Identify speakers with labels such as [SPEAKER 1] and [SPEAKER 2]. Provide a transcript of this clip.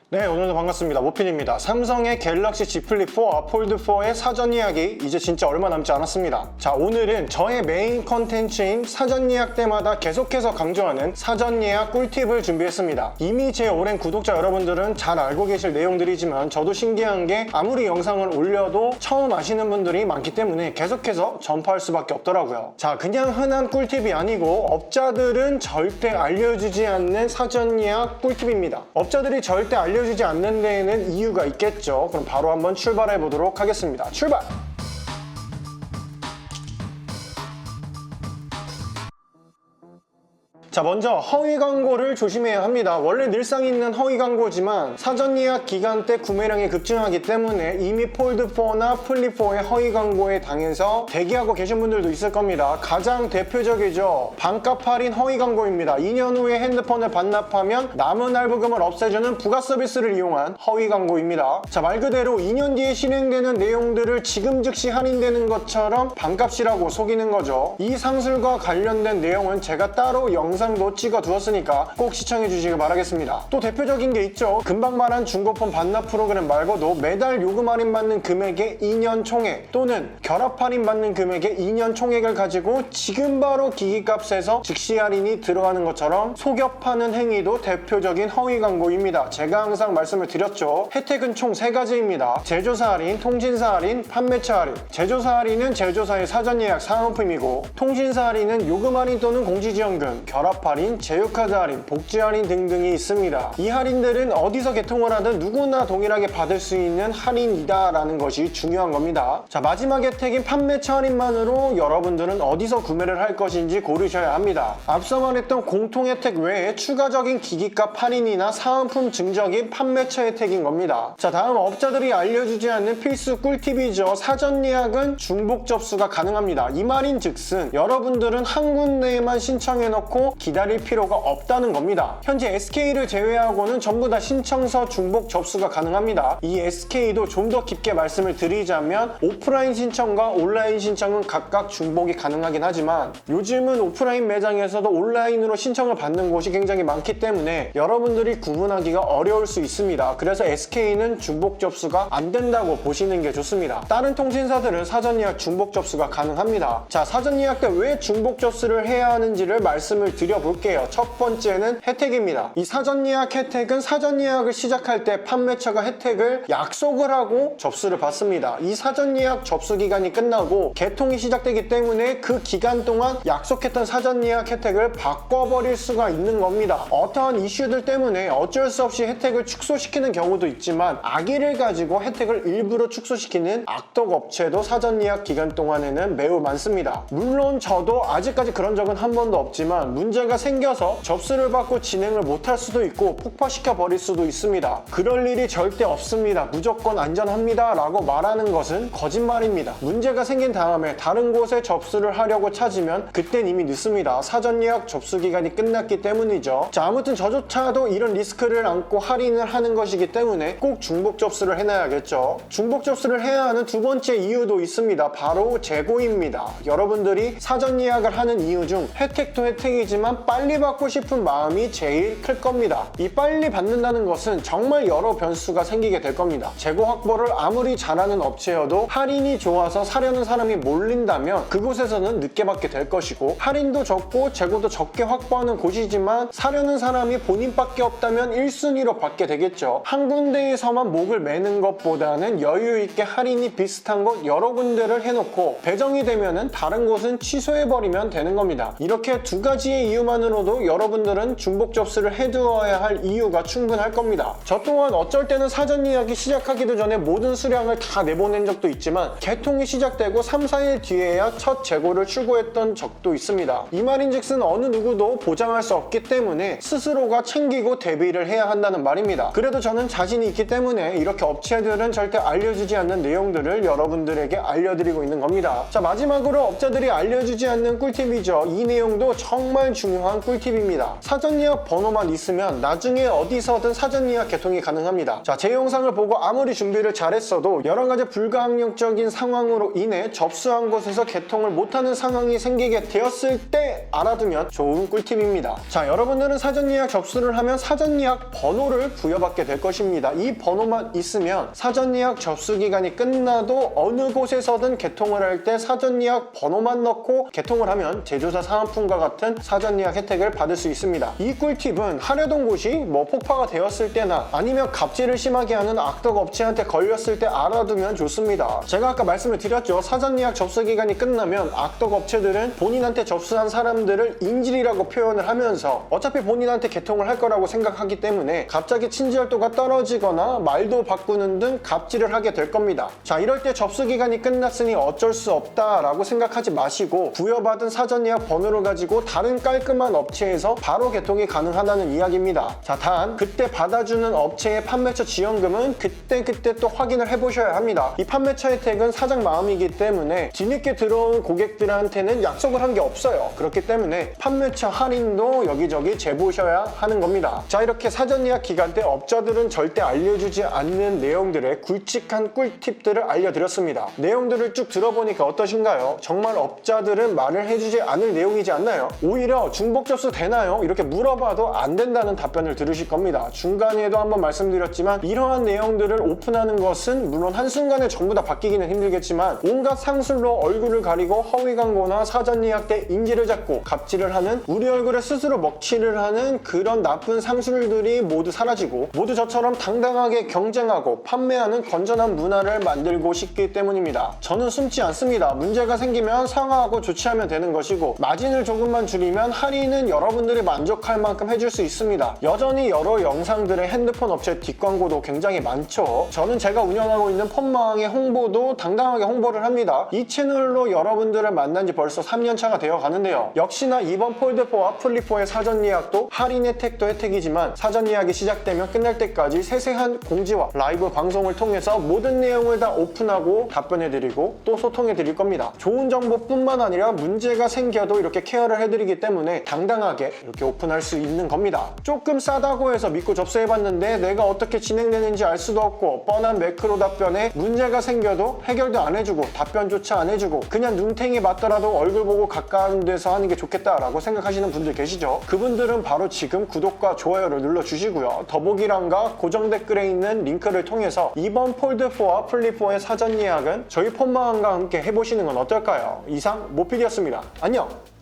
[SPEAKER 1] 네, 오늘도 반갑습니다. 모핀입니다. 삼성의 갤럭시 Z 플립4와 폴드4의 사전 예약이 이제 진짜 얼마 남지 않았습니다. 자, 오늘은 저의 메인 컨텐츠인 사전 예약 때마다 계속해서 강조하는 사전 예약 꿀팁을 준비했습니다. 이미 제 오랜 구독자 여러분들은 잘 알고 계실 내용들이지만 저도 신기한 게 아무리 영상을 올려도 처음 아시는 분들이 많기 때문에 계속해서 전파할 수밖에 없더라고요. 자, 그냥 흔한 꿀팁이 아니고 업자들은 절대 알려주지 않는 사전 예약 꿀팁입니다. 업자들이 절대 알려주지 않는 데에는 이유가 있겠죠. 그럼 바로 한번 출발해 보도록 하겠습니다. 출발! 자, 먼저 허위 광고를 조심해야 합니다. 원래 늘상 있는 허위 광고지만 사전 예약 기간 때 구매량이 급증하기 때문에 이미 폴드4나 플립4의 허위 광고에 당해서 대기하고 계신 분들도 있을 겁니다. 가장 대표적이죠. 반값 할인 허위 광고입니다. 2년 후에 핸드폰을 반납하면 남은 할부금을 없애주는 부가 서비스를 이용한 허위 광고입니다. 자, 말 그대로 2년 뒤에 실행되는 내용들을 지금 즉시 할인되는 것처럼 반값이라고 속이는 거죠. 이 상술과 관련된 내용은 제가 따로 영상도 찍어 두었으니까 꼭 시청해 주시길 바라겠습니다. 또 대표적인 게 있죠. 금방 말한 중고폰 반납 프로그램 말고도 매달 요금 할인 받는 금액의 2년 총액 또는 결합 할인 받는 금액의 2년 총액을 가지고 지금 바로 기기값에서 즉시 할인이 들어가는 것처럼 속여파는 행위도 대표적인 허위 광고입니다. 제가 항상 말씀을 드렸죠. 혜택은 총 3가지입니다. 제조사 할인, 통신사 할인, 판매처 할인. 제조사 할인은 제조사의 사전 예약 사은품이고, 통신사 할인은 요금 할인 또는 공지지원금, 결합 할인, 제휴카드 할인, 복지 할인 등등이 있습니다. 이 할인들은 어디서 개통을 하든 누구나 동일하게 받을 수 있는 할인이다 라는 것이 중요한 겁니다. 자, 마지막 혜택인 판매처 할인만으로 여러분들은 어디서 구매를 할 것인지 고르셔야 합니다. 앞서 말했던 공통 혜택 외에 추가적인 기기값 할인이나 사은품 증정인 판매처 혜택인 겁니다. 자, 다음 업자들이 알려주지 않는 필수 꿀팁이죠. 사전 예약은 중복 접수가 가능합니다. 이 말인 즉슨 여러분들은 한 군데에만 신청해놓고 기다릴 필요가 없다는 겁니다. 현재 SK를 제외하고는 전부 다 신청서 중복 접수가 가능합니다. 이 SK도 좀 더 깊게 말씀을 드리자면 오프라인 신청과 온라인 신청은 각각 중복이 가능하긴 하지만 요즘은 오프라인 매장에서도 온라인으로 신청을 받는 곳이 굉장히 많기 때문에 여러분들이 구분하기가 어려울 수 있습니다. 그래서 SK는 중복 접수가 안 된다고 보시는 게 좋습니다. 다른 통신사들은 사전 예약 중복 접수가 가능합니다. 자, 사전 예약 때 왜 중복 접수를 해야 하는지를 말씀을 드려볼게요. 첫 번째는 혜택입니다. 이 사전 예약 혜택은 사전 예약을 시작할 때 판매처가 혜택을 약속을 하고 접수를 받습니다. 이 사전 예약 접수 기간이 끝나고 개통이 시작되기 때문에 그 기간 동안 약속했던 사전 예약 혜택을 바꿔버릴 수가 있는 겁니다. 어떠한 이슈들 때문에 어쩔 수 없이 혜택을 축소시키는 경우도 있지만 악의를 가지고 혜택을 일부러 축소시키는 악덕 업체도 사전 예약 기간 동안에는 매우 많습니다. 물론 저도 아직까지 그런 적은 한 번도 없지만 문제가 생겨서 접수를 받고 진행을 못할 수도 있고 폭파시켜 버릴 수도 있습니다. 그럴 일이 절대 없습니다. 무조건 안전합니다 라고 말하는 것은 거짓말입니다. 문제가 생긴 다음에 다른 곳에 접수를 하려고 찾으면 그땐 이미 늦습니다. 사전 예약 접수 기간이 끝났기 때문이죠. 자, 아무튼 저조차도 이런 리스크를 안고 할인을 하는 것이기 때문에 꼭 중복 접수를 해놔야겠죠. 중복 접수를 해야 하는 두 번째 이유도 있습니다. 바로 재고입니다. 여러분들이 사전 예약을 하는 이유 중 혜택도 혜택이지만 빨리 받고 싶은 마음이 제일 클 겁니다. 이 빨리 받는다는 것은 정말 여러 변수가 생기게 될 겁니다. 재고 확보를 아무리 잘하는 업체여도 할인이 좋아서 사려는 사람이 몰린다면 그곳에서는 늦게 받게 될 것이고, 할인도 적고 재고도 적게 확보하는 곳이지만 사려는 사람이 본인밖에 없다면 1순위로 받게 되겠죠. 한 군데에서만 목을 매는 것보다는 여유 있게 할인이 비슷한 곳 여러 군데를 해놓고 배정이 되면은 다른 곳은 취소해버리면 되는 겁니다. 이렇게 두 가지의 이유만으로도 여러분들은 중복 접수를 해두어야 할 이유가 충분할 겁니다. 저 또한 어쩔 때는 사전 예약이 시작하기도 전에 모든 수량을 다 내보낸 적도 있지만 개통이 시작되고 3, 4일 뒤에야 첫 재고를 출고했던 적도 있습니다. 이 말인즉슨 어느 누구도 보장할 수 없기 때문에 스스로가 챙기고 대비를 해야 한다는 말입니다. 그래도 저는 자신이 있기 때문에 이렇게 업체들은 절대 알려주지 않는 내용들을 여러분들에게 알려드리고 있는 겁니다. 자, 마지막으로 업자들이 알려주지 않는 꿀팁이죠. 이 내용도 정말 중요합니다. 중요한 꿀팁입니다. 사전 예약 번호만 있으면 나중에 어디서든 사전 예약 개통이 가능합니다. 자, 제 영상을 보고 아무리 준비를 잘했어도 여러 가지 불가항력적인 상황으로 인해 접수한 곳에서 개통을 못하는 상황이 생기게 되었을 때 알아두면 좋은 꿀팁입니다. 자, 여러분들은 사전 예약 접수를 하면 사전 예약 번호를 부여받게 될 것입니다. 이 번호만 있으면 사전 예약 접수 기간이 끝나도 어느 곳에서든 개통을 할 때 사전 예약 번호만 넣고 개통을 하면 제조사 사은품과 같은 사전 예약 혜택을 받을 수 있습니다. 이 꿀팁은 하려던 곳이 폭파가 되었을 때나 아니면 갑질을 심하게 하는 악덕 업체한테 걸렸을 때 알아두면 좋습니다. 제가 아까 말씀을 드렸죠. 사전 예약 접수 기간이 끝나면 악덕 업체들은 본인한테 접수한 사람들을 인질이라고 표현을 하면서 어차피 본인한테 개통을 할 거라고 생각하기 때문에 갑자기 친절도가 떨어지거나 말도 바꾸는 등 갑질을 하게 될 겁니다. 자, 이럴 때 접수 기간이 끝났으니 어쩔 수 없다라고 생각하지 마시고 부여받은 사전 예약 번호를 가지고 다른 깔끔한 업체에서 바로 개통이 가능하다는 이야기입니다. 자, 단 그때 받아주는 업체의 판매처 지원금은 그때 또 확인을 해보셔야 합니다. 이 판매처 혜택은 사장 마음이기 때문에 뒤늦게 들어온 고객들한테는 약속을 한 게 없어요. 그렇기 때문에 판매처 할인도 여기저기 재보셔야 하는 겁니다. 자, 이렇게 사전 예약 기간 때 업자들은 절대 알려주지 않는 내용들의 굵직한 꿀팁들을 알려드렸습니다. 내용들을 쭉 들어보니까 어떠신가요? 정말 업자들은 말을 해주지 않을 내용이지 않나요? 오히려 중복 접수 되나요? 이렇게 물어봐도 안 된다는 답변을 들으실 겁니다. 중간에도 한번 말씀드렸지만 이러한 내용들을 오픈하는 것은 물론 한순간에 전부 다 바뀌기는 힘들겠지만 온갖 상술로 얼굴을 가리고 허위 광고나 사전 예약 때 인지를 잡고 갑질을 하는 우리 얼굴에 스스로 먹칠을 하는 그런 나쁜 상술들이 모두 사라지고 모두 저처럼 당당하게 경쟁하고 판매하는 건전한 문화를 만들고 싶기 때문입니다. 저는 숨지 않습니다. 문제가 생기면 사과하고 조치하면 되는 것이고 마진을 조금만 줄이면 할인은 여러분들이 만족할 만큼 해줄 수 있습니다. 여전히 여러 영상들의 핸드폰 업체 뒷광고도 굉장히 많죠. 저는 제가 운영하고 있는 폰마왕의 홍보도 당당하게 홍보를 합니다. 이 채널로 여러분들을 만난 지 벌써 3년차가 되어 가는데요. 역시나 이번 폴드4와 플립4의 사전 예약도 할인 혜택도 혜택이지만 사전 예약이 시작되면 끝날 때까지 세세한 공지와 라이브 방송을 통해서 모든 내용을 다 오픈하고 답변해드리고 또 소통해드릴 겁니다. 좋은 정보뿐만 아니라 문제가 생겨도 이렇게 케어를 해드리기 때문에 당당하게 이렇게 오픈할 수 있는 겁니다. 조금 싸다고 해서 믿고 접수해봤는데 내가 어떻게 진행되는지 알 수도 없고 뻔한 매크로 답변에 문제가 생겨도 해결도 안 해주고 답변조차 안 해주고 그냥 눈탱이 맞더라도 얼굴 보고 가까운 데서 하는 게 좋겠다라고 생각하시는 분들 계시죠? 그분들은 바로 지금 구독과 좋아요를 눌러주시고요. 더보기란과 고정 댓글에 있는 링크를 통해서 이번 폴드4와 플립4의 사전 예약은 저희 폰마왕과 함께 해보시는 건 어떨까요? 이상 모피디였습니다. 안녕!